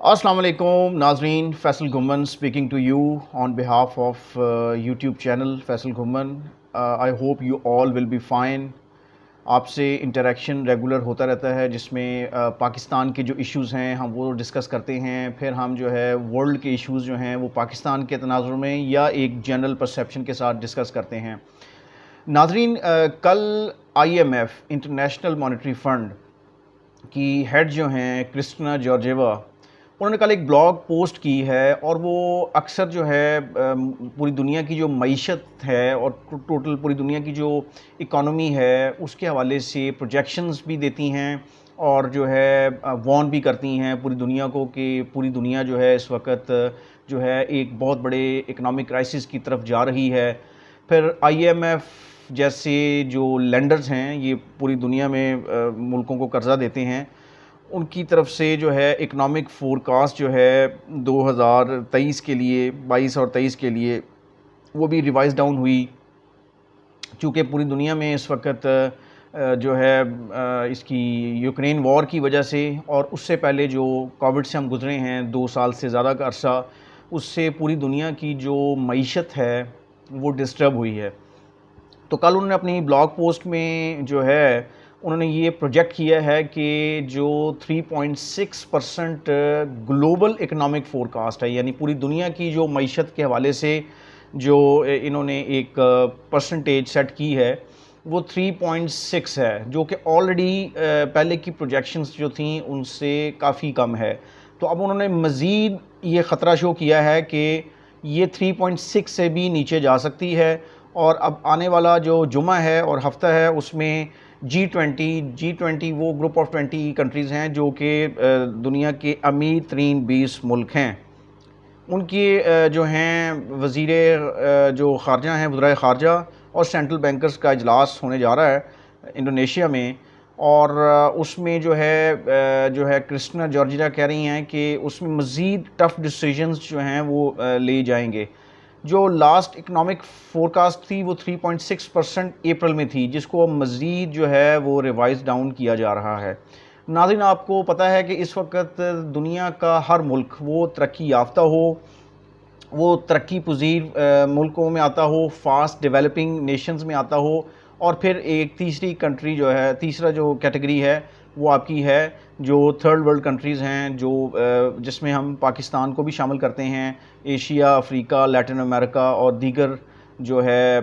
अस्सलाम वालेकुम नाजरीन, Faisal Ghuman speaking to you on behalf of YouTube channel Faisal Ghuman. I hope you all will be fine. आपसे interaction regular होता रहता है जिसमें पाकिस्तान के जो इश्यूज़ हैं हम वो डिस्कस करते हैं, फिर हम जो है वर्ल्ड के इश्यूज़ जो हैं वो पाकिस्तान के तनाजुर में या एक जनरल परसेप्शन के साथ डिस्कस करते हैं। नाजरीन, कल IMF इंटरनेशनल मॉनेटरी फ़ंड की हेड जो हैं क्रिस्टिना जॉर्जेवा, उन्होंने कल एक ब्लॉग पोस्ट की है और वो अक्सर जो है पूरी दुनिया की जो मईशत है और टोटल पूरी दुनिया की जो इकॉनमी है उसके हवाले से प्रोजेक्शंस भी देती हैं और जो है वार्न भी करती हैं पूरी दुनिया को कि पूरी दुनिया जो है इस वक्त जो है एक बहुत बड़े इकोनॉमिक क्राइसिस की तरफ जा रही है। फिर IMF जैसे जो लेंडर्स हैं, ये पूरी दुनिया में मुल्कों को कर्ज़ा देते हैं, उनकी तरफ से जो है इकनॉमिक फोरकास्ट जो है 2023 के लिए 22 और 23 के लिए वो भी रिवाइज़ डाउन हुई, चूँकि पूरी दुनिया में इस वक्त जो है इसकी यूक्रेन वॉर की वजह से और उससे पहले जो कोविड से हम गुज़रे हैं 2 साल से ज़्यादा का अरसा, उससे पूरी दुनिया की जो मईशत है वो डिस्टर्ब हुई है। तो कल उन्होंने अपनी ब्लॉग पोस्ट में जो है उन्होंने ये प्रोजेक्ट किया है कि जो 3.6% ग्लोबल इकोनॉमिक फोरकास्ट है, यानी पूरी दुनिया की जो मईशत के हवाले से जो इन्होंने एक परसेंटेज सेट की है वो 3.6 है, जो कि ऑलरेडी पहले की प्रोजेक्शंस जो थी उनसे काफ़ी कम है। तो अब उन्होंने मज़ीद ये ख़तरा शो किया है कि ये 3.6 से भी नीचे जा सकती है और अब आने वाला जो जुमा है और हफ्ता है उसमें G20 वो ग्रुप ऑफ 20 कंट्रीज़ हैं जो कि दुनिया के अमीर तरीन 20 मुल्क हैं। उनके जो हैं वज़ीर जो ख़ारजा हैं, वज़ीर ख़ारजा और सेंट्रल बैंकर्स का इजलास होने जा रहा है इंडोनेशिया में, और उसमें जो है क्रिस्टिना जॉर्जिया कह रही हैं कि उसमें मज़ीद टफ़ डिसीजंस जो हैं वो ले जाएंगे। जो लास्ट इकनॉमिक फोरकास्ट थी वो 3.6% अप्रैल में थी, जिसको अब मज़ीद जो है वो रिवाइज़ डाउन किया जा रहा है। नाज़रीन, आपको पता है कि इस वक्त दुनिया का हर मुल्क वो तरक्की याफ्ता हो, वो तरक्की पज़ीर मुल्कों में आता हो, फास्ट डेवलपिंग नेशंस में आता हो, और फिर एक तीसरी कंट्री जो है, तीसरा जो कैटेगरी है वो आपकी है जो थर्ड वर्ल्ड कंट्रीज़ हैं, जो जिसमें हम पाकिस्तान को भी शामिल करते हैं। एशिया, अफ्रीका, लैटिन अमेरिका और दीगर जो है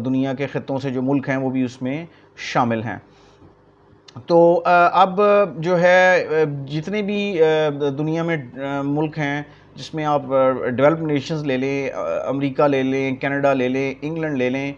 दुनिया के ख़ित्तों से जो मुल्क हैं वो भी उसमें शामिल हैं। तो अब जो है जितने भी दुनिया में मुल्क हैं, जिसमें आप डेवलप्ड नेशंस ले लें, अमेरिका ले लें, कनाडा ले लें, इंग्लैंड ले लें,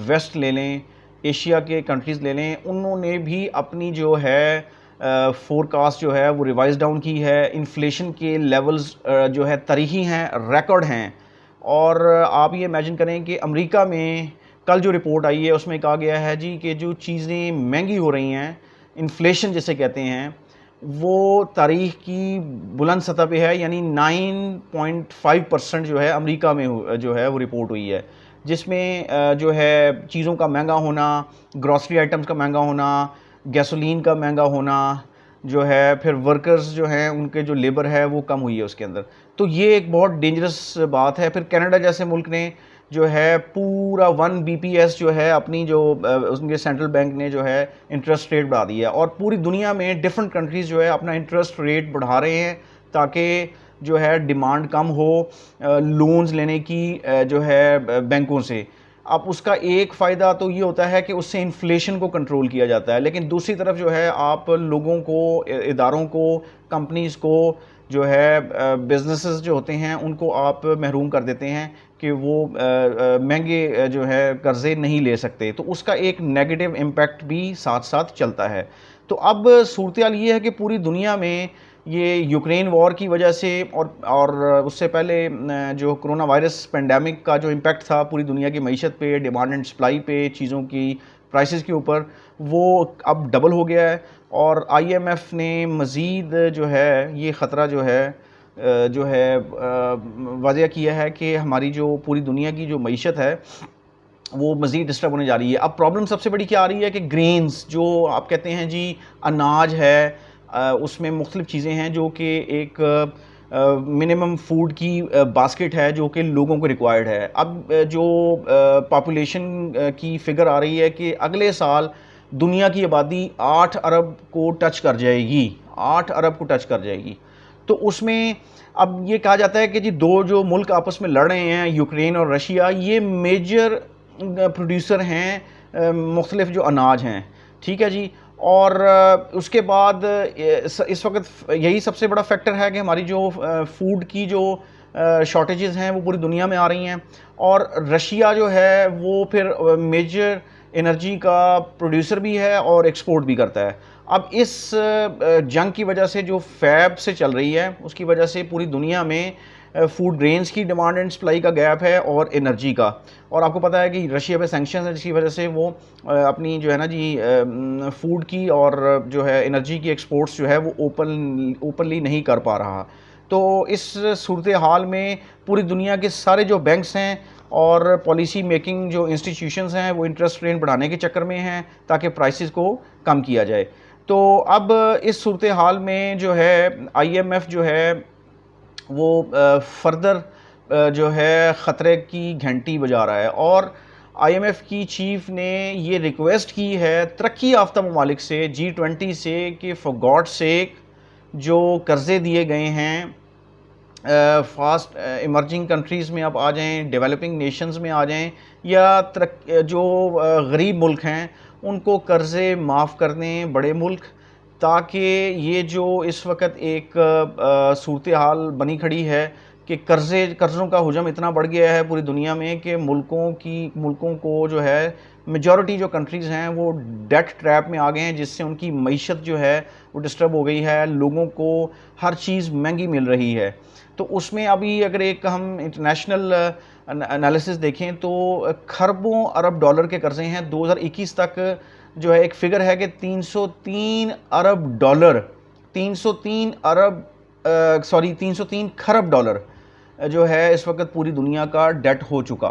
वेस्ट ले लें, एशिया के कंट्रीज़ ले लें, उन्होंने भी अपनी जो है फोरकास्ट जो है वो रिवाइज़ डाउन की है। इन्फ्लेशन के लेवल्स जो है तारीख़ी हैं, रिकॉर्ड हैं। और आप ये इमेजिन करें कि अमेरिका में कल जो रिपोर्ट आई है उसमें कहा गया है जी कि जो चीज़ें महंगी हो रही हैं, इन्फ्लेशन जिसे कहते हैं, वो तारीख़ की बुलंद सतह पे है, यानी 9.5% जो है अमेरिका में जो है वो रिपोर्ट हुई है, जिसमें जो है चीज़ों का महंगा होना, ग्रॉसरी आइटम्स का महंगा होना, गैसोलीन का महंगा होना जो है, फिर वर्कर्स जो हैं उनके जो लेबर है वो कम हुई है उसके अंदर। तो ये एक बहुत डेंजरस बात है। फिर कनाडा जैसे मुल्क ने जो है पूरा 1 BPS जो है अपनी जो उनके सेंट्रल बैंक ने जो है इंटरेस्ट रेट बढ़ा दिया, और पूरी दुनिया में डिफरेंट कंट्रीज़ जो है अपना इंटरेस्ट रेट बढ़ा रहे हैं ताकि जो है डिमांड कम हो लोन्स लेने की जो है बैंकों से। अब उसका एक फ़ायदा तो ये होता है कि उससे इन्फ्लेशन को कंट्रोल किया जाता है, लेकिन दूसरी तरफ जो है आप लोगों को, इदारों को, कंपनीज़ को जो है बिजनेसेस जो होते हैं उनको आप महरूम कर देते हैं कि वो महंगे जो है कर्ज़े नहीं ले सकते, तो उसका एक नेगेटिव इम्पैक्ट भी साथ साथ चलता है। तो अब सूरत हाल ये है कि पूरी दुनिया में ये यूक्रेन वॉर की वजह से और उससे पहले जो कोरोना वायरस पेंडेमिक का जो इम्पैक्ट था पूरी दुनिया की मईशत पे, डिमांड एंड सप्लाई पे, चीज़ों की प्राइसेस के ऊपर, वो अब डबल हो गया है। और IMF ने मज़ीद जो है ये ख़तरा जो है वाज़ेह किया है कि हमारी जो पूरी दुनिया की जो मईशत है वो मज़ीद डिस्टर्ब होने जा रही है। अब प्रॉब्लम सबसे बड़ी क्या आ रही है कि ग्रेन्स, जो आप कहते हैं जी अनाज है, उसमें मुख्तलिफ़ चीज़ें हैं जो कि एक मिनिमम फूड की बास्केट है जो कि लोगों को रिक्वायर्ड है। अब जो पॉपुलेशन की फ़िगर आ रही है कि अगले साल दुनिया की आबादी 8 अरब को टच कर जाएगी, 8 अरब को टच कर जाएगी। तो उसमें अब ये कहा जाता है कि जी दो जो मुल्क आपस में लड़ रहे हैं, यूक्रेन और रशिया, ये मेजर प्रोड्यूसर हैं मुख्तलिफ जो अनाज हैं, ठीक है जी। और उसके बाद इस वक्त यही सबसे बड़ा फैक्टर है कि हमारी जो फूड की जो शॉर्टेजेस हैं वो पूरी दुनिया में आ रही हैं। और रशिया जो है वो फिर मेजर एनर्जी का प्रोड्यूसर भी है और एक्सपोर्ट भी करता है। अब इस जंग की वजह से जो फैब से चल रही है उसकी वजह से पूरी दुनिया में फूड ग्रेन्स की डिमांड एंड सप्लाई का गैप है और एनर्जी का। और आपको पता है कि रशिया पे सैंक्शन है जिसकी वजह से वो अपनी जो है ना जी फूड की और जो है एनर्जी की एक्सपोर्ट्स जो है वो ओपनली नहीं कर पा रहा। तो इस सूरत हाल में पूरी दुनिया के सारे जो बैंक्स हैं और पॉलिसी मेकिंग जो इंस्टीट्यूशंस हैं वो इंटरेस्ट रेट बढ़ाने के चक्कर में हैं ताकि प्राइसेस को कम किया जाए। तो अब इस सूरत हाल में जो है IMF जो है वो फर्दर जो है ख़तरे की घंटी बजा रहा है। और IMF की चीफ ने ये रिक्वेस्ट की है तरक्की याफ्ता ममालिक से, G20 से, कि फॉर गॉड सेक जो कर्ज़े दिए गए हैं फास्ट इमर्जिंग कंट्रीज़ में आप आ जाएं, डेवलपिंग नेशंस में आ जाएं, या जो गरीब मुल्क हैं उनको कर्ज़े माफ़ कर दें बड़े मुल्क, ताकि ये जो इस वक्त एक सूरत हाल बनी खड़ी है कि कर्ज़ों का हुजम इतना बढ़ गया है पूरी दुनिया में कि मुल्कों को जो है मेजॉरिटी जो कंट्रीज़ हैं वो डेट ट्रैप में आ गए हैं, जिससे उनकी मईशत जो है वो डिस्टर्ब हो गई है, लोगों को हर चीज़ महंगी मिल रही है। तो उसमें अभी अगर एक हम इंटरनेशनल एनालिसिस देखें तो खरबों अरब डॉलर के कर्ज़े हैं। 2021 तक जो है एक फ़िगर है कि 303 अरब डॉलर 303 खरब डॉलर जो है इस वक्त पूरी दुनिया का डेट हो चुका।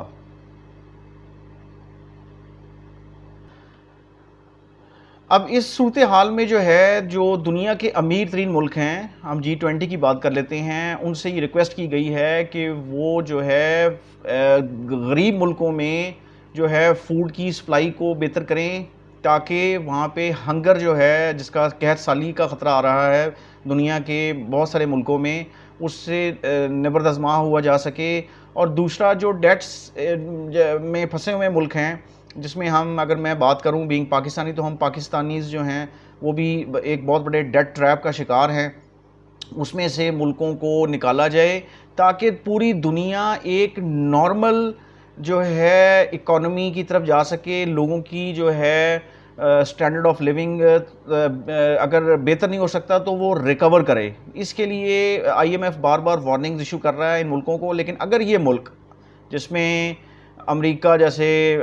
अब इस सूरत हाल में जो है जो दुनिया के अमीर तरीन मुल्क हैं, हम G20 की बात कर लेते हैं, उनसे ये रिक्वेस्ट की गई है कि वो जो है गरीब मुल्कों में जो है फूड की सप्लाई को बेहतर करें ताकि वहाँ पे हंगर जो है जिसका कहत साली का ख़तरा आ रहा है दुनिया के बहुत सारे मुल्कों में, उससे निबरदज़मा हुआ जा सके। और दूसरा जो डेट्स में फंसे हुए मुल्क हैं, जिसमें हम अगर मैं बात करूं बीइंग पाकिस्तानी, तो हम पाकिस्तानीज़ जो हैं वो भी एक बहुत बड़े डेट ट्रैप का शिकार हैं। उसमें से मुल्कों को निकाला जाए ताकि पूरी दुनिया एक नॉर्मल जो है इकॉनमी की तरफ जा सके, लोगों की जो है स्टैंडर्ड ऑफ लिविंग अगर बेहतर नहीं हो सकता तो वो रिकवर करे। इसके लिए IMF बार बार वार्निंग्स इशू कर रहा है इन मुल्कों को। लेकिन अगर ये मुल्क जिसमें अमेरिका जैसे,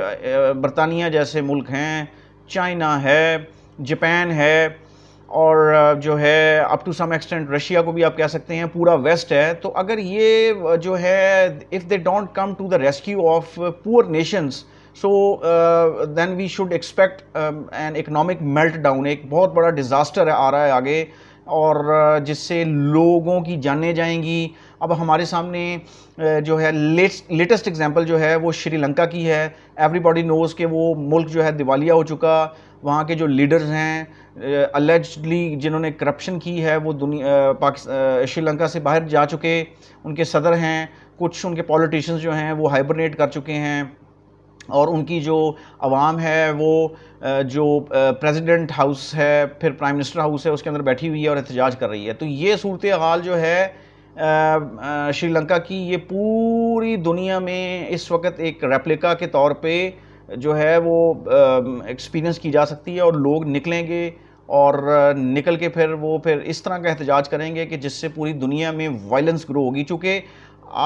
बरतानिया जैसे मुल्क हैं, चाइना है, जापान है, और जो है up to some extent Russia को भी आप कह सकते हैं, पूरा वेस्ट है, तो अगर ये जो है if they don't come to the rescue of poor nations, so then we should expect an economic melt down. एक बहुत बड़ा डिज़ास्टर आ रहा है आगे, और जिससे लोगों की जानें जाएंगी। अब हमारे सामने जो है लेटेस्ट एग्जांपल जो है वो श्रीलंका की है। एवरीबॉडी नोज़ कि वो मुल्क जो है दिवालिया हो चुका। वहाँ के जो लीडर्स हैं अलेजडली जिन्होंने करप्शन की है वो श्रीलंका से बाहर जा चुके। उनके सदर हैं, कुछ उनके पॉलिटिशियंस जो हैं वो हाइबरनेट कर चुके हैं, और उनकी जो आवाम है वो जो प्रेसिडेंट हाउस है, फिर प्राइम मिनिस्टर हाउस है, उसके अंदर बैठी हुई है और एहतजाज कर रही है। तो ये सूरत हाल जो है श्रीलंका की, ये पूरी दुनिया में इस वक्त एक रेप्लिका के तौर पे जो है वो एक्सपीरियंस की जा सकती है। और लोग निकलेंगे और निकल के फिर इस तरह का एहतजाज करेंगे कि जिससे पूरी दुनिया में वायलेंस ग्रो होगी। चूँकि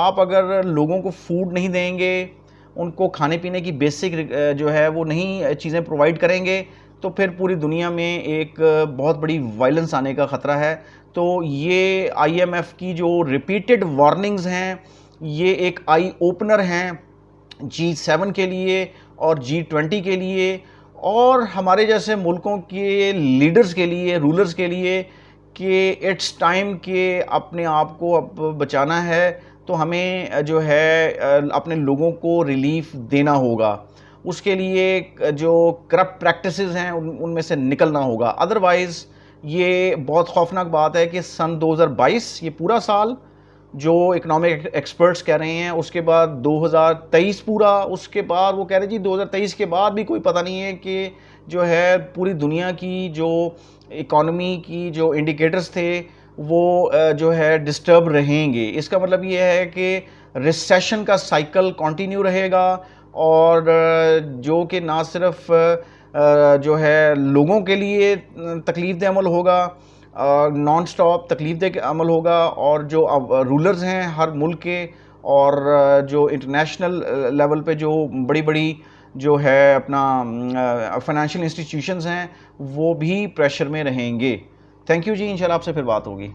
आप अगर लोगों को फूड नहीं देंगे, उनको खाने पीने की बेसिक जो है वो नहीं चीज़ें प्रोवाइड करेंगे, तो फिर पूरी दुनिया में एक बहुत बड़ी वायलेंस आने का ख़तरा है। तो ये IMF की जो रिपीटेड वार्निंग्स हैं ये एक आई ओपनर हैं G7 के लिए और G20 के लिए और हमारे जैसे मुल्कों के लीडर्स के लिए, रूलर्स के लिए, कि इट्स टाइम कि अपने आप को अब बचाना है, तो हमें जो है अपने लोगों को रिलीफ देना होगा। उसके लिए जो करप्ट प्रैक्टिसेस हैं उनमें से निकलना होगा। अदरवाइज़ ये बहुत खौफनाक बात है कि सन 2022 ये पूरा साल जो इकोनॉमिक एक्सपर्ट्स कह रहे हैं, उसके बाद 2023 पूरा, उसके बाद वो कह रहे हैं जी 2023 के बाद भी कोई पता नहीं है कि जो है पूरी दुनिया की जो इकॉनमी की जो इंडिकेटर्स थे वो जो है डिस्टर्ब रहेंगे। इसका मतलब ये है कि रिसेशन का साइकिल कंटिन्यू रहेगा और जो कि ना सिर्फ जो है लोगों के लिए तकलीफ दे अमल होगा, नॉन स्टॉप तकलीफ दे अमल होगा, और जो रूलर्स हैं हर मुल्क के और जो इंटरनेशनल लेवल पे जो बड़ी बड़ी जो है अपना फाइनेंशियल इंस्टीट्यूशंस हैं वो भी प्रेशर में रहेंगे। थैंक यू जी, इंशाल्लाह आपसे फिर बात होगी।